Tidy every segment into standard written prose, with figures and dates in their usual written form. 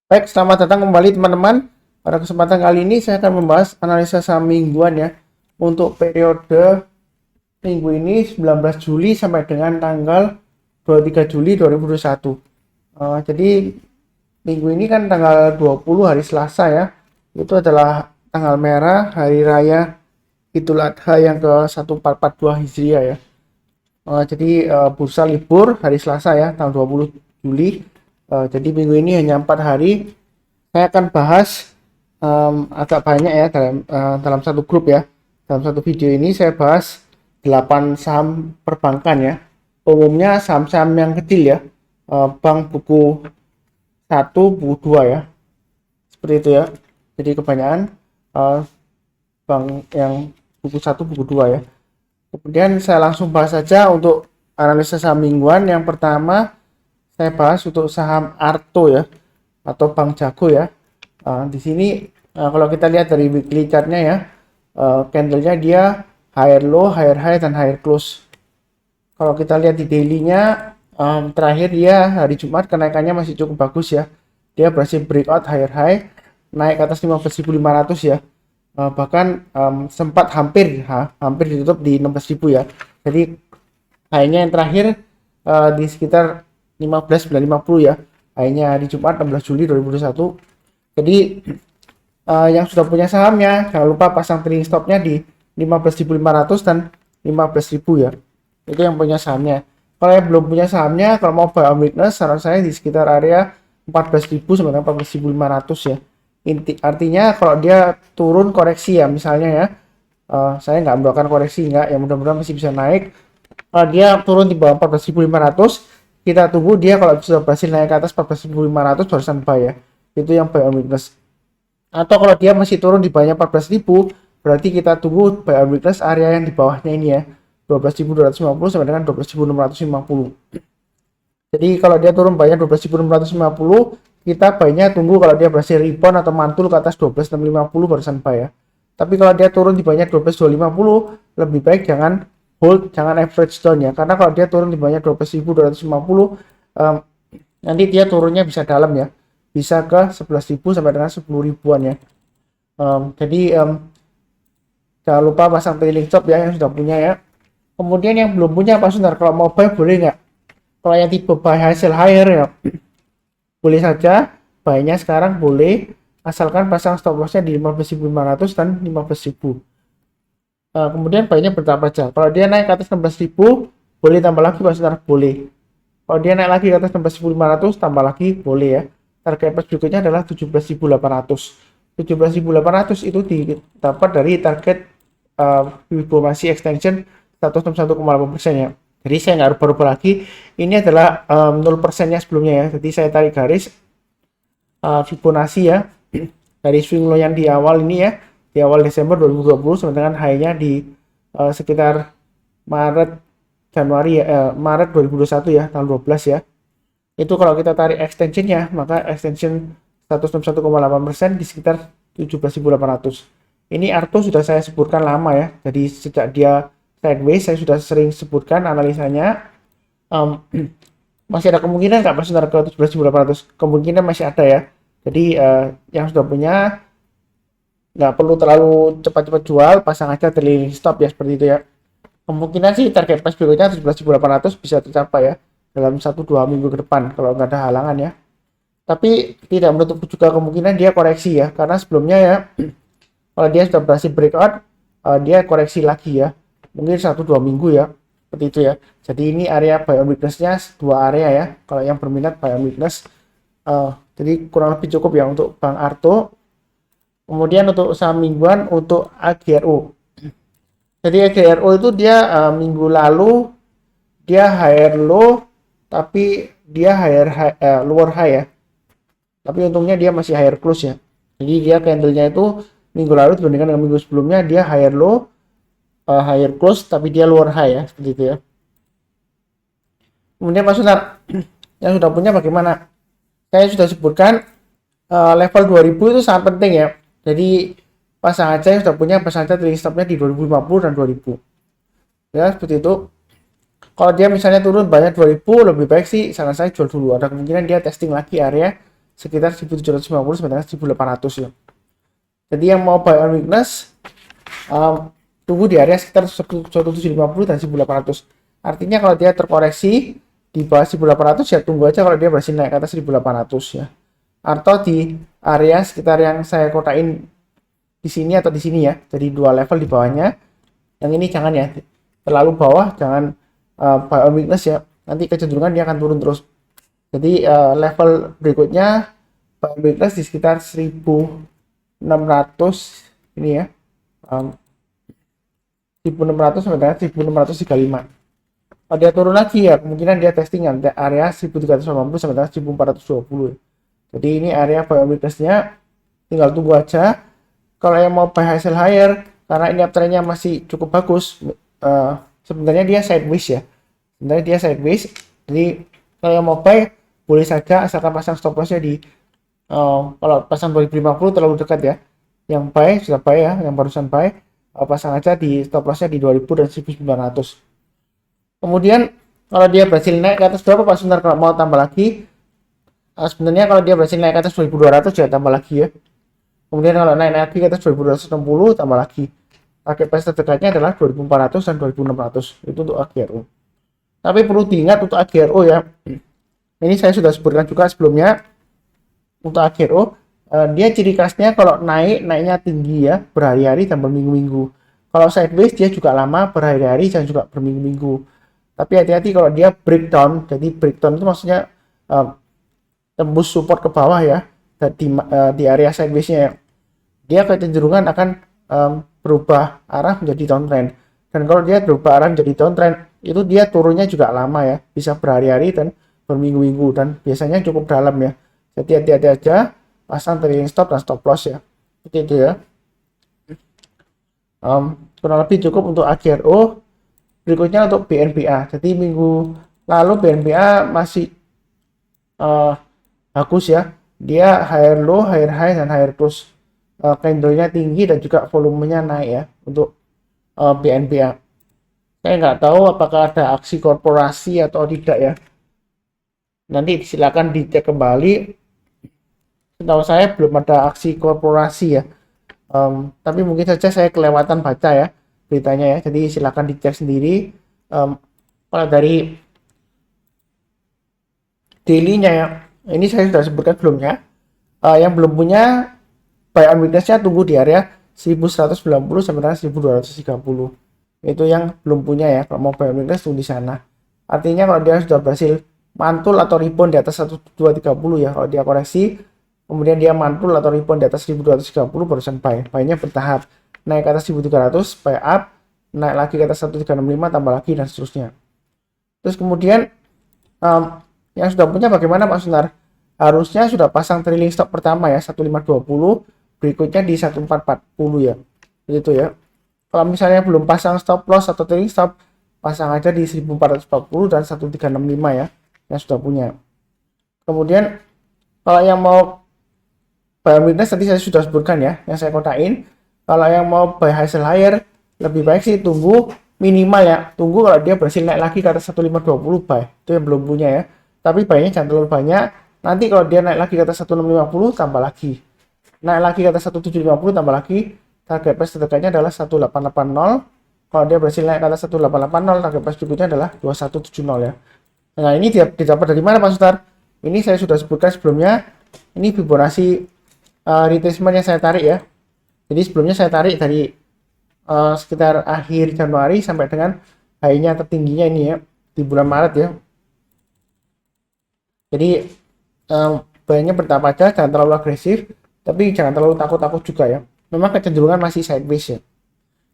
Baik, selamat datang kembali teman-teman. Pada kesempatan kali ini saya akan membahas analisa saham mingguan ya. Untuk periode minggu ini 19 Juli sampai dengan tanggal 23 Juli 2021. Jadi minggu ini kan tanggal 20 hari Selasa ya. Itu adalah tanggal merah hari raya Idul Adha yang ke-1442 Hijriah ya. Jadi bursa libur hari Selasa ya, tanggal 20 Juli. Jadi minggu ini hanya 4 hari. Saya akan bahas agak banyak ya dalam satu grup ya. Dalam satu video ini saya bahas 8 saham perbankan ya. Umumnya saham-saham yang kecil ya. Bank buku 1, buku 2 ya. Seperti itu ya. Jadi kebanyakan bank yang buku 1, buku 2 ya. Kemudian saya langsung bahas saja untuk analisa saham mingguan. Yang pertama saya bahas untuk saham Arto ya, atau Bank Jago ya. Di sini kalau kita lihat dari weekly chartnya ya, candlenya dia higher low, higher high, dan higher close. Kalau kita lihat di dailynya, terakhir dia hari Jumat kenaikannya masih cukup bagus ya. Dia berhasil breakout higher high, naik ke atas 15.500 ya. Bahkan sempat hampir ditutup di 16.000 ya. Jadi high-nya yang terakhir di sekitar 15.950 ya. High-nya hari Jumat 16 Juli 2021. Jadi yang sudah punya sahamnya jangan lupa pasang trailing stopnya di 15.500 dan 15.000 ya. Itu yang punya sahamnya. Kalau yang belum punya sahamnya, kalau mau buy on weakness, saran saya di sekitar area 14.000 sampai 14.500 ya. Artinya kalau dia turun koreksi ya, misalnya ya, saya nggak mendoakan koreksi, nggak, yang mudah-mudahan masih bisa naik. Kalau dia turun di bawah 14.500, kita tunggu dia kalau sudah berhasil naik ke atas 14.500 barusan buy ya. Itu yang buy on weakness. Atau kalau dia masih turun di bawahnya 14.000, berarti kita tunggu buy on weakness area yang di bawahnya ini ya, 12.250 sampai dengan 12.650. Jadi kalau dia turun banyak 12.650, kita buy-nya tunggu kalau dia berhasil rebound atau mantul ke atas 12.650 barusan buy ya. Tapi kalau dia turun di banyak 12.250, lebih baik jangan hold, jangan average down ya. Karena kalau dia turun di banyak 12.250, nanti dia turunnya bisa dalam ya. Bisa ke 11.000 sampai dengan 10 ribuan ya. Jadi jangan lupa pasang trailing stop ya yang sudah punya ya. Kemudian yang belum punya Pak Sundar, kalau mau buy boleh nggak? Kalau yang tipe buy hasil higher ya, boleh saja, buy-nya sekarang boleh, asalkan pasang stop loss-nya di 15.500 dan 15.000. Kemudian buy-nya bertambah aja. Kalau dia naik ke atas 16.000, boleh tambah lagi Pak Sundar, boleh. Kalau dia naik lagi ke atas 16.500, tambah lagi, boleh ya. Target price berikutnya adalah 17.800. 17.800 itu didapat dari target Fibonacci extension 161,8% ya. Jadi saya nggak rubah-rubah lagi. Ini adalah 0%-nya sebelumnya ya. Jadi saya tarik garis Fibonacci ya. Dari swing low yang di awal ini ya. Di awal Desember 2020 sampai dengan high-nya di sekitar Maret 2021 ya, tanggal 12 ya. Itu kalau kita tarik extensionnya, maka extension 161,8% di sekitar 17.800. Ini Arto sudah saya sebutkan lama ya. Jadi sejak dia sideways saya sudah sering sebutkan analisanya. Masih ada kemungkinan nggak masuk ke 17.800? Kemungkinan masih ada ya. Jadi yang sudah punya nggak perlu terlalu cepat-cepat jual, pasang aja trailing stop ya, seperti itu ya. Kemungkinan sih target price berikutnya 17.800 bisa tercapai ya dalam 1-2 minggu ke depan kalau nggak ada halangan ya. Tapi tidak menutup juga kemungkinan dia koreksi ya, karena sebelumnya ya kalau dia sudah berhasil breakout, dia koreksi lagi ya, mungkin 1-2 minggu ya, seperti itu ya. Jadi ini area buy on weakness-nya dua area ya, kalau yang berminat buy on weakness. Jadi kurang lebih cukup ya untuk Bank Arto. Kemudian untuk saham mingguan untuk AGRO. Jadi AGRO itu dia minggu lalu dia higher low, tapi dia lower high ya. Tapi untungnya dia masih higher close ya. Jadi dia candlenya itu minggu lalu dibandingkan dengan minggu sebelumnya dia higher low, higher close, tapi dia lower high ya, seperti itu ya. Kemudian Mas Sunar, yang sudah punya bagaimana? Saya sudah sebutkan level 2000 itu sangat penting ya. Jadi pasang aja yang sudah punya, pasang aja trailing stopnya di 2050 dan 2000. Ya, seperti itu. Kalau dia misalnya turun banyak 2000, lebih baik sih saran saya jual dulu. Ada kemungkinan dia testing lagi area sekitar 1750 sampai dengan 1800 ya. Jadi yang mau buy on weakness tunggu di area sekitar 1750 dan 1800. Artinya kalau dia terkoreksi di bawah 1800 ya tunggu aja kalau dia berhasil naik ke atas 1800 ya. Atau di area sekitar yang saya kotain di sini atau di sini ya. Jadi dua level di bawahnya. Yang ini jangan ya, terlalu bawah, jangan buy on weakness ya. Nanti kecenderungan dia akan turun terus. Jadi level berikutnya buy on weakness di sekitar 1600 ini ya. 1600 sampai dengan 1635. Kalau dia turun lagi ya kemungkinan dia testingan area 1380 sampai dengan 1420. Jadi ini area buy on weakness-nya, tinggal tunggu aja. Kalau yang mau buy high sell higher karena ini uptrend-nya masih cukup bagus, sebenarnya dia sideways ya. Sebenarnya dia sideways. Jadi kalau yang mau buy boleh saja asalkan pasang stop loss-nya di kalau pasang 2050 terlalu dekat ya. Yang buy sudah buy ya, yang barusan buy pasang aja di stop loss-nya di 2000 dan 1900. Kemudian kalau dia berhasil naik ke atas berapa Pak Sunar kalau mau tambah lagi? Sebenarnya kalau dia berhasil naik ke atas 2200 ya tambah lagi ya. Kemudian kalau naik lagi ke atas 2260 tambah lagi. Target price terdekatnya adalah 2400 dan 2600. Itu untuk AGRO. Tapi perlu diingat untuk AGRO ya. Ini saya sudah sebutkan juga sebelumnya. Untuk AGRO dia ciri khasnya kalau naiknya tinggi ya, berhari-hari dan berminggu-minggu. Kalau sideways dia juga lama, berhari-hari dan juga berminggu-minggu. Tapi hati-hati kalau dia breakdown. Jadi breakdown itu maksudnya tembus support ke bawah ya, di area sideways-nya ya. Dia kecenderungan akan berubah arah menjadi downtrend. Dan kalau dia berubah arah menjadi downtrend, itu dia turunnya juga lama ya, bisa berhari-hari dan berminggu-minggu dan biasanya cukup dalam ya. Jadi hati-hati aja, pasang trailing stop dan stop loss ya. Seperti itu ya. Kurang lebih cukup untuk AGRO. Berikutnya untuk BNBA. Jadi minggu lalu BNBA masih bagus ya. Dia higher low, higher high dan higher close. Candle-nya tinggi dan juga volumenya naik ya untuk BNBA. Saya nggak tahu apakah ada aksi korporasi atau tidak ya. Nanti silakan dicek kembali. Setahu saya belum ada aksi korporasi ya. Tapi mungkin saja saya kelewatan baca ya beritanya ya. Jadi silakan dicek sendiri. Kalau dari daily-nya ya, ini saya sudah sebutkan sebelumnya. Yang belum punya buy on weakness-nya tunggu di area 1190 sampai dengan 1230. Itu yang belum punya ya. Kalau mau buy on weakness tunggu di sana. Artinya kalau dia sudah berhasil mantul atau rebound di atas 1230 ya, kalau dia koreksi kemudian dia mantul atau rebound di atas 1230 barusan buy. Buy-nya bertahap. Naik ke atas 1300, buy up, naik lagi ke atas 1365, tambah lagi dan seterusnya. Terus kemudian yang sudah punya bagaimana Pak Sunar? Harusnya sudah pasang trailing stop pertama ya 1520, berikutnya di 1440 ya. Begitu ya. Kalau misalnya belum pasang stop loss atau trailing stop, pasang aja di 1440 dan 1365 ya, yang sudah punya. Kemudian kalau yang mau buy on weakness tadi saya sudah sebutkan ya, yang saya kotain. Kalau yang mau buy high sell higher, lebih baik sih tunggu minimal ya. Tunggu kalau dia berhasil naik lagi ke atas 1520 buy. Itu yang belum punya ya. Tapi buy-nya jangan terlalu banyak. Nanti kalau dia naik lagi ke atas 1650 tambah lagi. Naik lagi ke atas 1750 tambah lagi. Target price terdekatnya adalah 1880. Kalau dia berhasil naik ke atas 1880, target price berikutnya adalah 2170 ya. Nah, ini didapat dari mana Pak Sutar? Ini saya sudah sebutkan sebelumnya. Ini Fibonacci retracement yang saya tarik ya. Jadi sebelumnya saya tarik dari sekitar akhir Januari sampai dengan high-nya tertingginya ini ya di bulan Maret ya. Jadi buy-nya bertahap aja, jangan terlalu agresif, tapi jangan terlalu takut-takut juga ya. Memang kecenderungan masih sideways ya.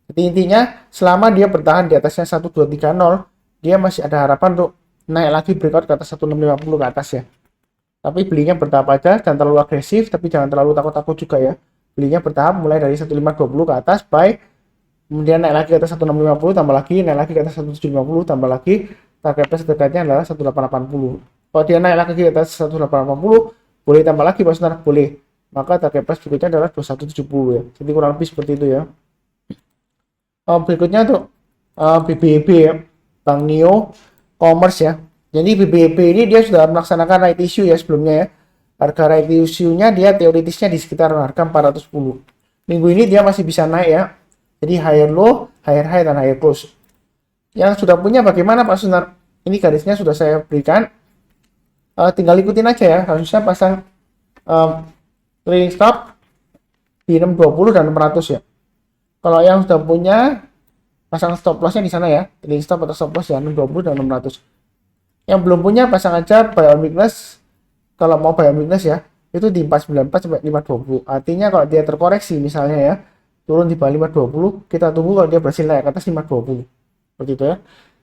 Jadi intinya selama dia bertahan di atasnya 1230, dia masih ada harapan untuk naik lagi breakout ke atas 1650 ke atas ya. Tapi belinya bertahap aja, jangan terlalu agresif, tapi jangan terlalu takut-takut juga ya. Belinya bertahap mulai dari 1520 ke atas, buy, kemudian naik lagi ke atas 1650, tambah lagi, naik lagi ke atas 1750, tambah lagi, target price dekatnya adalah 1880. Kalau dia naik lagi ke atas 1880, boleh tambah lagi Pak Sunar, boleh. Maka target price berikutnya adalah 2170 ya. Jadi kurang lebih seperti itu ya. Berikutnya untuk BBB ya, Bank Neo Commerce ya. Jadi BBB ini dia sudah melaksanakan right issue ya sebelumnya ya. Harga right issue-nya dia teoritisnya di sekitar harga 410. Minggu ini dia masih bisa naik ya. Jadi higher low, higher high, dan higher close. Yang sudah punya bagaimana Pak Sunar? Ini garisnya sudah saya berikan. Tinggal ikutin aja ya. Harusnya pasang trailing stop di 620 dan 600 ya. Kalau yang sudah punya, pasang stop lossnya di sana ya. Trailing stop atau stop loss ya 620 dan 600. Yang belum punya, pasang aja buy on weakness. Kalau mau buy on weakness ya, itu di 494 sampai 520. Artinya kalau dia terkoreksi misalnya ya, turun di bawah 520, kita tunggu kalau dia berhasil naik ke atas 520. Seperti itu ya.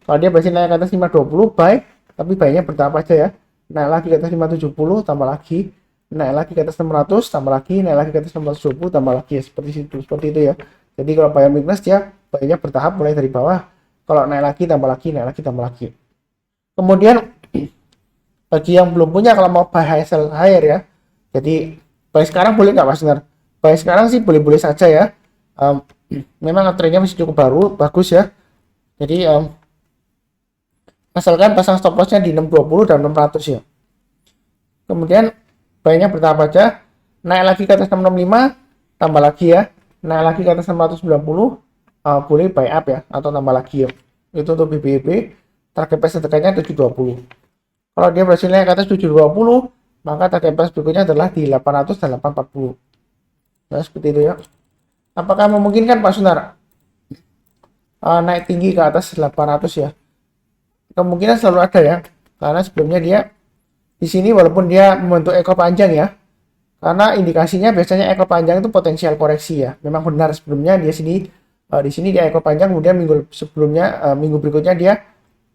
Kalau dia berhasil naik ke atas 520, buy, tapi buy-nya bertahap aja ya. Naik lagi ke atas 570, tambah lagi. Naik lagi ke atas 600, tambah lagi. Naik lagi ke atas 620, tambah lagi ya. Seperti itu ya. Jadi kalau buy on weakness dia buy-nya bertahap mulai dari bawah. Kalau naik lagi, tambah lagi, naik lagi, tambah lagi. Kemudian bagi yang belum punya, kalau mau buy high sell higher ya. Jadi buy sekarang boleh nggak Mas Sinar? Buy sekarang sih boleh-boleh saja ya. Memang trennya masih cukup bagus ya. Jadi asalkan pasang stop lossnya di 620 dan 600 ya. Kemudian buy-nya bertahap aja. Naik lagi ke atas 665, tambah lagi ya. Naik lagi ke atas 690, boleh buy up ya, atau tambah lagi ya. Itu untuk BBB. Target price terdekatnya 720. Kalau dia berhasil naik ke atas 720, maka target price berikutnya adalah di 800 dan 840. Nah, seperti itu ya. Apakah memungkinkan Pak Sunar naik tinggi ke atas 800 ya? Kemungkinan selalu ada ya. Karena sebelumnya dia di sini walaupun dia membentuk ekor panjang ya. Karena indikasinya biasanya ekor panjang itu potensial koreksi ya. Memang benar sebelumnya dia di sini dia ekor panjang, kemudian minggu sebelumnya minggu berikutnya dia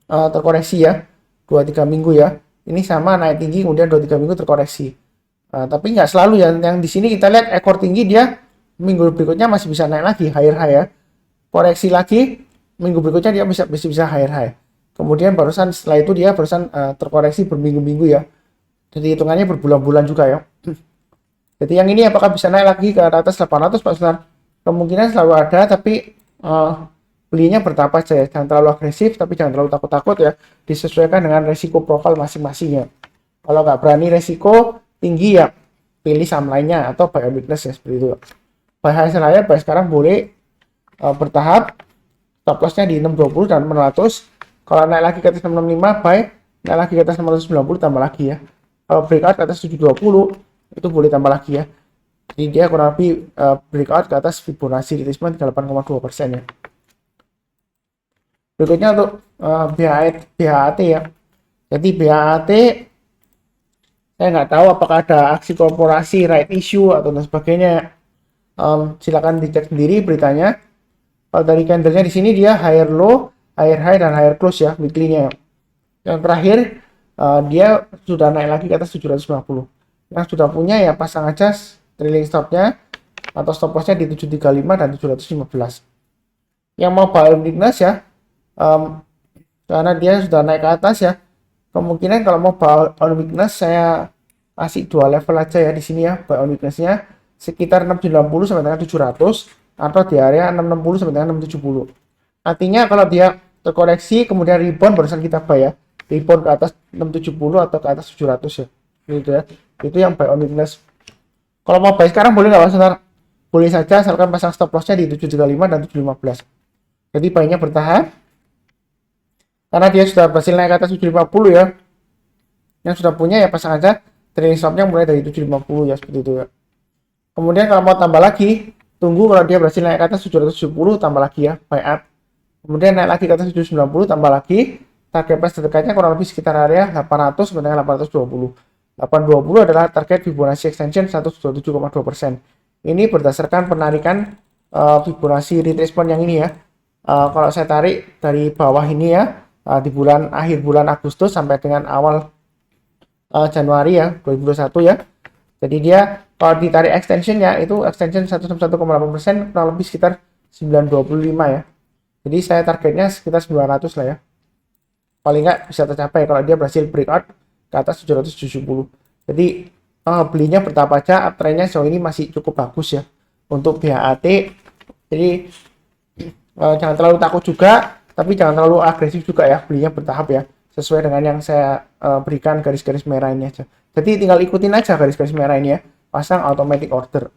terkoreksi ya. 2-3 minggu ya. Ini sama naik tinggi kemudian 2-3 minggu terkoreksi. Tapi nggak selalu ya. Yang di sini kita lihat ekor tinggi dia minggu berikutnya masih bisa naik lagi higher high ya. Koreksi lagi minggu berikutnya dia bisa higher high. Kemudian barusan setelah itu dia barusan terkoreksi berminggu-minggu ya. Jadi hitungannya berbulan-bulan juga ya. Jadi yang ini apakah bisa naik lagi ke atas 800 Pak Sunar? Kemungkinan selalu ada, tapi belinya bertahap aja ya. Jangan terlalu agresif, tapi jangan terlalu takut-takut ya. Disesuaikan dengan resiko profil masing-masingnya. Kalau nggak berani resiko tinggi ya, pilih saham lainnya atau buy on weakness ya, seperti itu. Buy high sell higher, buy sekarang boleh bertahap. Stop lossnya di 620 dan 600. Kalau naik lagi ke atas 665, buy. Naik lagi ke atas 690, tambah lagi ya. Kalau breakout ke atas 720, itu boleh tambah lagi ya. Jadi dia kurang lebih breakout ke atas Fibonacci retracement 38,2% ya. Berikutnya untuk BHAT ya. Jadi BHAT saya nggak tahu apakah ada aksi korporasi, right issue atau dan sebagainya. Silakan dicek sendiri beritanya. Kalau dari candlenya di sini dia higher low, higher high, dan higher close ya weekly-nya. Yang terakhir dia sudah naik lagi ke atas 750. Yang sudah punya ya pasang aja trailing stop-nya atau stop loss-nya di 735 dan 715. Yang mau buy on weakness ya, karena dia sudah naik ke atas ya, kemungkinan kalau mau buy on weakness saya kasih dua level aja ya di sini ya. Buy on weakness-nya sekitar 690 sampai dengan 700 atau di area 660 sampai dengan 670. Artinya kalau dia terkoreksi kemudian rebound barusan kita buy ya. Rebound ke atas 670 atau ke atas 700 ya. Gitu ya. Itu yang buy on weakness. Kalau mau buy sekarang boleh nggak Mas Sunar? Boleh saja asalkan pasang stop loss-nya di 735 dan 715. Jadi buy-nya bertahap. Karena dia sudah berhasil naik ke atas 750 ya. Yang sudah punya ya pasang aja trailing stop-nya mulai dari 750 ya, seperti itu ya. Kemudian kalau mau tambah lagi, tunggu kalau dia berhasil naik ke atas 770 tambah lagi ya, buy up. Kemudian naik lagi ke atas 790 tambah lagi. Target price terdekatnya kurang lebih sekitar area 800 sampai dengan 820. 820 adalah target Fibonacci extension 127,2%. Ini berdasarkan penarikan Fibonacci retracement yang ini ya. Kalau saya tarik dari bawah ini ya, di akhir bulan Agustus sampai dengan awal Januari ya 2021 ya. Jadi dia kalau ditarik extensionnya itu extension 161,8%, kurang lebih sekitar 925 ya. Jadi saya targetnya sekitar 900 lah ya. Paling nggak bisa tercapai kalau dia berhasil breakout ke atas 770. Jadi belinya bertahap aja, uptrendnya sejauh ini masih cukup bagus ya untuk BHAT. Jadi jangan terlalu takut juga, tapi jangan terlalu agresif juga ya, belinya bertahap ya. sesuai dengan yang saya berikan garis-garis merah ini aja. Jadi tinggal ikutin aja garis-garis merah ini ya, pasang automatic order.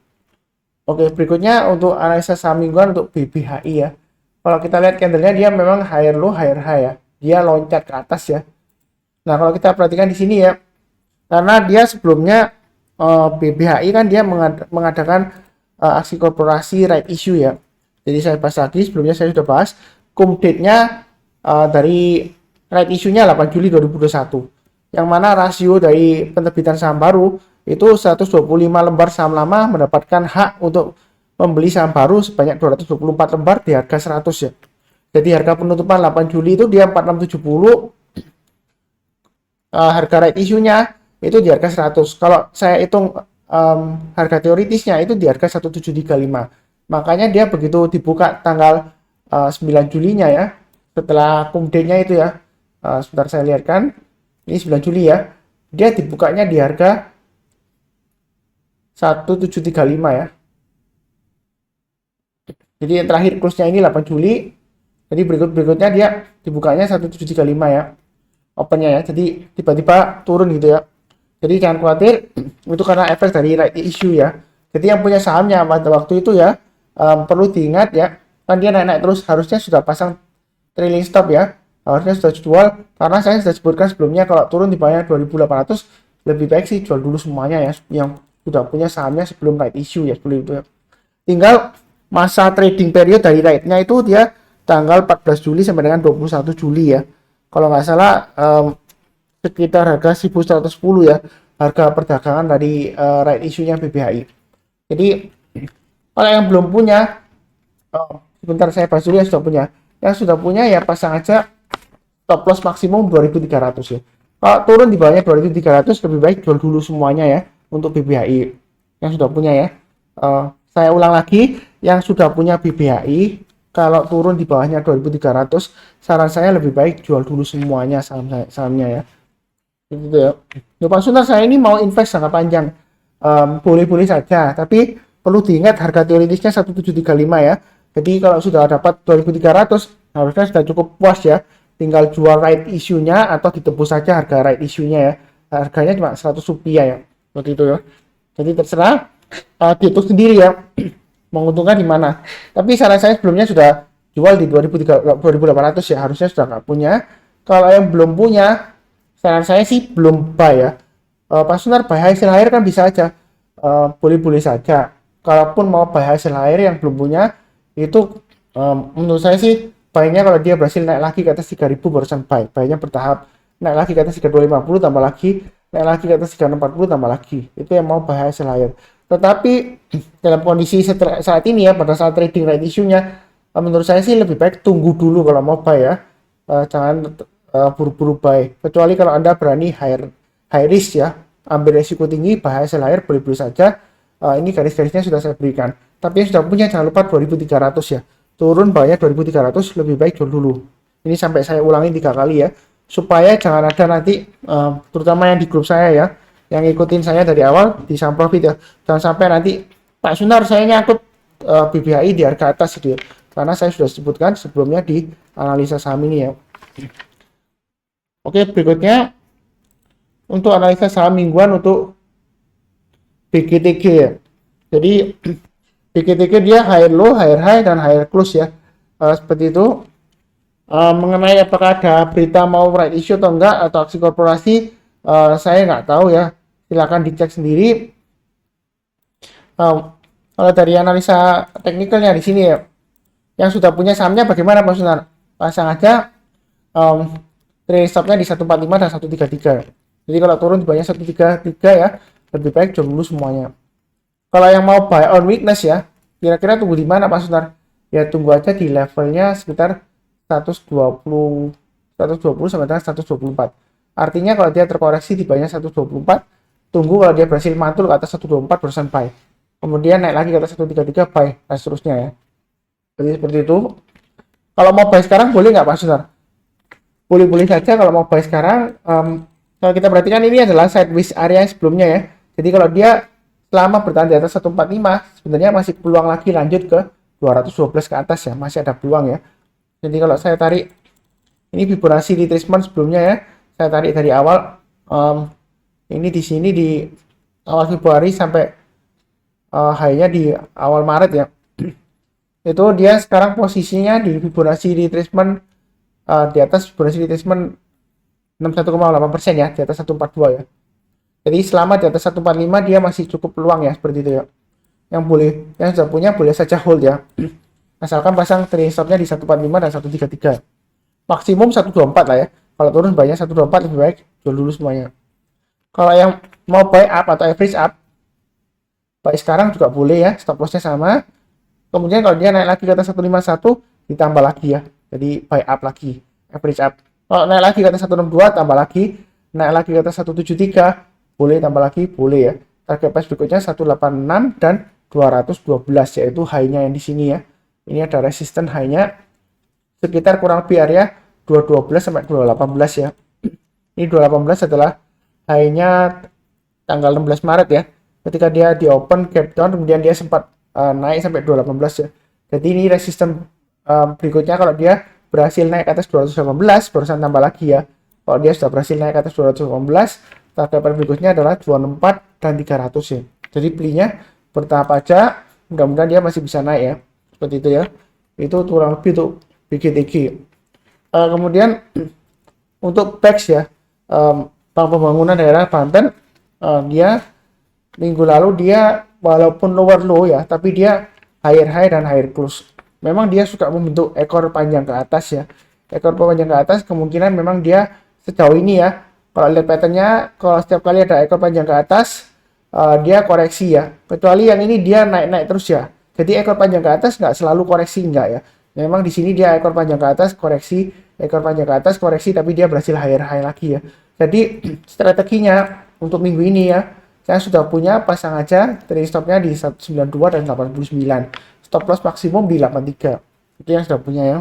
Oke, berikutnya untuk analisa saham mingguan untuk BBHI ya. Kalau kita lihat candlenya dia memang higher low, higher high ya. Dia loncat ke atas ya. Nah, kalau kita perhatikan di sini ya, karena dia sebelumnya BBHI kan dia mengadakan aksi korporasi right issue ya. Jadi saya bahas lagi, sebelumnya saya sudah bahas cum date-nya dari right issue-nya 8 Juli 2021. Yang mana rasio dari penerbitan saham baru itu 125 lembar saham lama mendapatkan hak untuk membeli saham baru sebanyak 224 lembar di harga 100 ya. Jadi harga penutupan 8 Juli itu dia 4670, harga right issue-nya itu di harga 100. Kalau saya hitung harga teoritisnya itu di harga 1735. Makanya dia begitu dibuka tanggal 9 Julinya ya, setelah cum date-nya itu ya. Sebentar saya lihatkan. Ini 9 Juli ya. Dia dibukanya di harga 1735 ya. Jadi yang terakhir close-nya ini 8 Juli. Jadi berikutnya dia dibukanya 1735 ya. Opennya ya. Jadi tiba-tiba turun gitu ya. Jadi jangan khawatir, itu karena efek dari right issue ya. Jadi yang punya sahamnya pada waktu itu ya, perlu diingat ya, kan dia naik-naik terus, harusnya sudah pasang trailing stop ya. Harusnya sudah jual, karena saya sudah sebutkan sebelumnya kalau turun di bawahnya 2800 lebih baik sih jual dulu semuanya ya, yang sudah punya sahamnya sebelum right issue ya, seperti itu ya. Tinggal masa trading period dari right-nya itu dia tanggal 14 Juli sampai dengan 21 Juli ya. Kalau nggak salah sekitar harga 1110 ya, harga perdagangan dari right issue-nya BBHI. Jadi kalau yang belum punya, sebentar saya bahas dulu yang sudah punya. Yang sudah punya ya pasang aja stop loss maksimum 2300 ya. Kalau turun di bawahnya 2300 lebih baik jual dulu semuanya ya untuk BBHI yang sudah punya ya. Saya ulang lagi, yang sudah punya BBHI kalau turun di bawahnya 2300, saran saya lebih baik jual dulu semuanya sahamnya ya. Gitu ya. Pak Suntar, saya ini mau invest jangka panjang. Boleh-boleh saja, tapi perlu diingat harga teoritisnya 1735 ya. Jadi kalau sudah dapat 2300 harusnya sudah cukup puas ya. Tinggal jual right issue-nya atau ditebus saja harga right issue-nya ya. Harganya cuma 100 rupiah ya. Seperti itu ya. Jadi terserah dihitung sendiri ya. Menguntungkan di mana. Tapi saran saya sebelumnya sudah jual di 2800 ya. Harusnya sudah nggak punya. Kalau yang belum punya, saran saya sih belum buy ya. Pak Sunar buy hasil akhir kan bisa aja. Boleh-boleh saja. Kalaupun mau buy hasil akhir yang belum punya, itu menurut saya sih buy-nya kalau dia berhasil naik lagi ke atas 3000 barusan buy. Buy-nya bertahap, naik lagi ke atas 3250 tambah lagi, naik lagi ke atas 3640 tambah lagi. Itu yang mau buy hasil akhir. Tetapi dalam kondisi saat ini ya, pada saat trading right issue-nya, menurut saya sih lebih baik tunggu dulu kalau mau buy ya. Jangan buru-buru buy. Kecuali kalau Anda berani high risk ya, ambil resiko tinggi, buy hasil akhir boleh-boleh saja. Ini garis-garisnya sudah saya berikan. Tapi yang sudah punya jangan lupa 2300 ya. Turun bawahnya 2300 lebih baik jual dulu. Ini sampai saya ulangi 3 kali ya. Supaya jangan ada nanti terutama yang di grup saya ya, yang ikutin saya dari awal di saham profit ya. Jangan sampai nanti Pak Sunar saya nyangkut BBHI di harga atas gitu ya. Karena saya sudah sebutkan sebelumnya di analisa saham ini ya. Oke, berikutnya untuk analisa saham mingguan untuk BGTG ya. Jadi BGTG dia higher low, higher high, dan higher close ya. Seperti itu. Mengenai apakah ada berita mau right issue atau enggak, atau aksi korporasi, saya nggak tahu ya. Silakan dicek sendiri. Kalau dari analisa teknikalnya di sini ya, yang sudah punya sahamnya bagaimana Pak Sunar? Pasang aja trailing stopnya di 145 dan 133. Jadi kalau turun di bawahnya 133 ya, lebih baik jual dulu semuanya. Kalau yang mau buy on weakness ya, kira-kira tunggu di mana Pak Sunar? Ya tunggu aja di levelnya sekitar 120 sampai dengan 124. Artinya kalau dia terkoreksi di bawahnya 124, tunggu kalau dia berhasil mantul ke atas 124 barusan buy. Kemudian naik lagi ke atas 133 buy dan seterusnya ya. Jadi seperti itu. Kalau mau buy sekarang boleh nggak Pak Sunar? Boleh-boleh saja kalau mau buy sekarang. Kalau kita perhatikan ini adalah sideways area sebelumnya ya. Jadi kalau dia selama bertahan di atas 145, sebenarnya masih peluang lagi lanjut ke 212 ke atas ya, masih ada peluang ya. Jadi kalau saya tarik Ini Fibonacci retracement sebelumnya ya. Saya tarik dari awal. Ini di sini di awal Februari sampai high-nya di awal Maret ya. Itu dia sekarang posisinya di Fibonacci retracement di atas Fibonacci retracement 61,8% ya, di atas 142 ya. Jadi selama di atas 145 dia masih cukup peluang ya, seperti itu ya. Yang sudah punya boleh saja hold ya. Asalkan pasang trailing stopnya di 145 dan 133. Maksimum 124 lah ya. Kalau turun banyak 124 lebih baik jual dulu semuanya. Kalau yang mau buy up atau average up, buy sekarang juga boleh ya, stop lossnya sama. Kemudian kalau dia naik lagi ke atas 151 ditambah lagi ya. Jadi buy up lagi, average up. Kalau naik lagi ke atas 162 tambah lagi, naik lagi ke atas 173 boleh tambah lagi, boleh ya. Target price berikutnya 186 dan 212 yaitu high-nya yang di sini ya. Ini ada resisten high-nya sekitar kurang lebih area 212 sampai 218 ya. Ini 218 adalah high-nya tanggal 16 Maret ya. Ketika dia di open gap down kemudian dia sempat naik sampai 218 ya. Jadi ini resisten berikutnya kalau dia berhasil naik ke atas 218 barusan tambah lagi ya. Kalau dia sudah berhasil naik ke atas 218, target berikutnya adalah 264 dan 300 ya. Jadi belinya bertahap aja, mudah-mudahan dia masih bisa naik ya. Seperti itu ya. Itu kurang lebih untuk BGTG. Kemudian untuk BEX ya, Bank Pembangunan Daerah Banten, dia minggu lalu dia walaupun lower low ya, tapi dia higher high dan higher close. Memang dia suka membentuk ekor panjang ke atas ya. Ekor panjang ke atas kemungkinan memang dia sejauh ini ya, kalau lihat patternnya, kalau setiap kali ada ekor panjang ke atas, dia koreksi ya. Kecuali yang ini dia naik-naik terus ya. Jadi ekor panjang ke atas nggak selalu koreksi, enggak ya. Memang di sini dia ekor panjang ke atas koreksi, ekor panjang ke atas koreksi, tapi dia berhasil higher high lagi ya. Jadi strateginya untuk minggu ini ya, saya sudah punya, pasang aja trailing stopnya di 192 dan 89. Stop loss maksimum di 83. Itu yang sudah punya ya.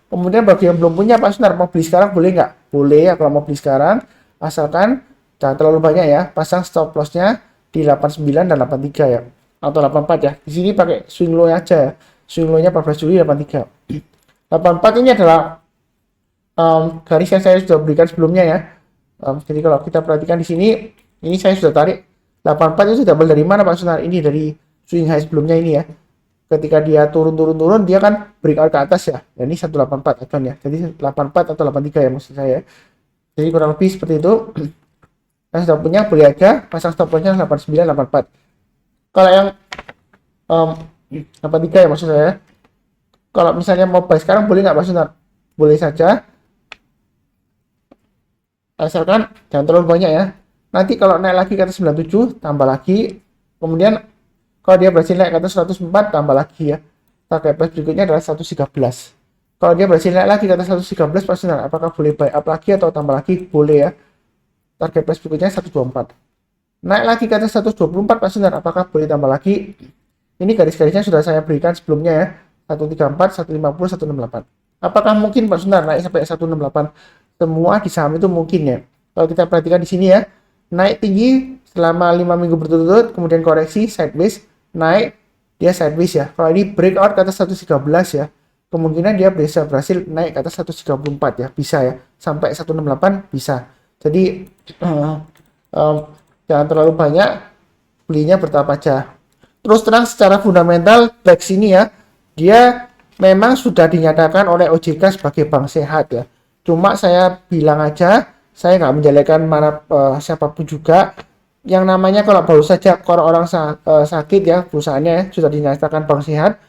Kemudian bagi yang belum punya, Pak Sunar mau beli sekarang boleh nggak? Boleh ya kalau mau beli sekarang, asalkan jangan terlalu banyak ya. Pasang stop lossnya di 89 dan 83 ya, atau 84 ya. Di sini pakai swing low aja ya. Swing low-nya 14 Juli 83. 84 ini adalah garis yang saya sudah berikan sebelumnya ya. Jadi kalau kita perhatikan di sini, ini saya sudah tarik 84 itu double dari mana Pak Sunar? Ini dari swing high sebelumnya ini ya. Ketika dia turun dia kan breakout ke atas ya. Dan ini 184 acuan ya. Jadi 84 atau 83 ya maksud saya. Jadi kurang lebih seperti itu. Yang sudah punya boleh aja pasang stop lossnya 89 84. Kalau yang 83 ya maksud saya. Kalau misalnya mau buy sekarang boleh nggak Pak Sunar? Boleh saja. Asalkan jangan terlalu banyak ya. Nanti kalau naik lagi ke atas 97 tambah lagi. Kemudian kalau dia berhasil naik ke atas 104 tambah lagi ya. Target price berikutnya adalah 113. Kalau dia berhasil naik lagi ke atas 113 Pak Sunar, apakah boleh buy up lagi atau tambah lagi? Boleh ya. Target price berikutnya 124. Naik lagi ke atas 124 Pak Sunar, apakah boleh tambah lagi? Ini garis-garisnya sudah saya berikan sebelumnya ya. 134, 150, 168. Apakah mungkin Pak Sunar naik sampai 168? Semua di saham itu mungkin ya. Kalau kita perhatikan di sini ya, naik tinggi selama 5 minggu berturut-turut, kemudian koreksi sideways, naik dia sideways ya. Kalau ini breakout ke atas 113 ya, kemungkinan dia bisa berhasil naik ke atas 134 ya, bisa ya, sampai 168 bisa. Jadi jangan terlalu banyak, belinya bertahap aja. Terus terang secara fundamental back sini ya, dia memang sudah dinyatakan oleh OJK sebagai bank sehat ya. Cuma saya bilang aja, saya nggak menjelekan mana siapapun juga. Yang namanya kalau baru saja orang sakit ya, perusahaannya ya, sudah dinyatakan bank sehat,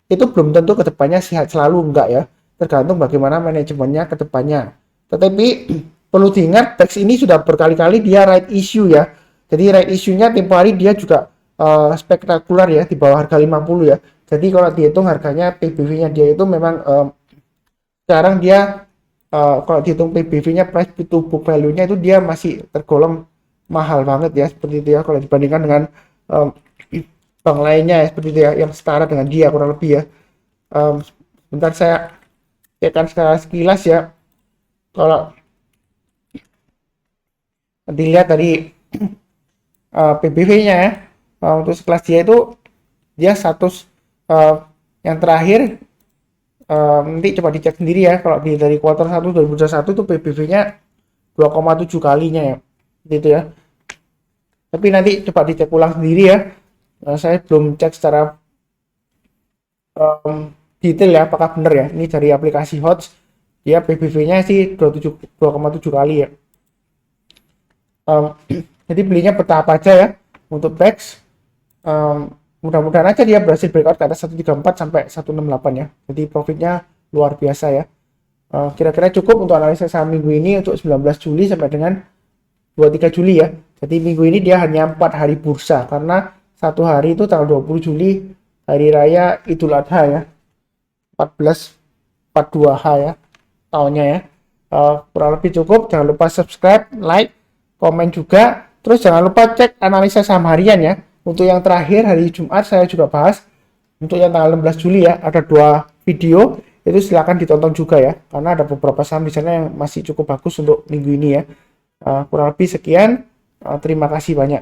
itu belum tentu kedepannya sehat selalu, enggak ya. Tergantung bagaimana manajemennya kedepannya. Tetapi perlu diingat, BEX ini sudah berkali-kali dia right issue ya. Jadi right issue-nya tempo hari dia juga spektakuler ya, di bawah harga 50 ya. Jadi kalau dihitung harganya PBV-nya dia itu memang sekarang dia kalau dihitung PBV-nya, price to book value-nya itu dia masih tergolong mahal banget ya, seperti itu ya kalau dibandingkan dengan bank lainnya ya, seperti itu ya, yang setara dengan dia kurang lebih ya. Bentar saya cekkan sekilas ya. Kalau dilihat dari PBV-nya ya, untuk sekelas dia itu dia status yang terakhir Nanti coba dicek sendiri ya, kalau dari kuartal 1 2021 tuh PBV-nya 2,7 kalinya ya, gitu ya. Tapi nanti coba dicek ulang sendiri ya. Saya belum cek secara detail ya, apakah benar ya. Ini dari aplikasi HOTS, dia PBV-nya sih 2,7 kali ya. Jadi belinya bertahap aja ya. Untuk PEX, mudah-mudahan aja dia berhasil breakout ke atas 134 sampai 168 ya. Jadi profitnya luar biasa ya. Kira-kira cukup untuk analisa saham minggu ini untuk 19 Juli sampai dengan 23 Juli ya. Jadi minggu ini dia hanya 4 hari bursa, karena satu hari itu tanggal 20 Juli hari raya Idul Adha ya. 1442H ya tahunnya ya. Kurang lebih cukup. Jangan lupa subscribe, like, komen juga. Terus jangan lupa cek analisa saham harian ya. Untuk yang terakhir hari Jumat saya juga bahas. Untuk yang tanggal 16 Juli ya, ada 2 video, itu silahkan ditonton juga ya, karena ada beberapa saham di sana yang masih cukup bagus untuk minggu ini ya. Kurang lebih sekian. Terima kasih banyak.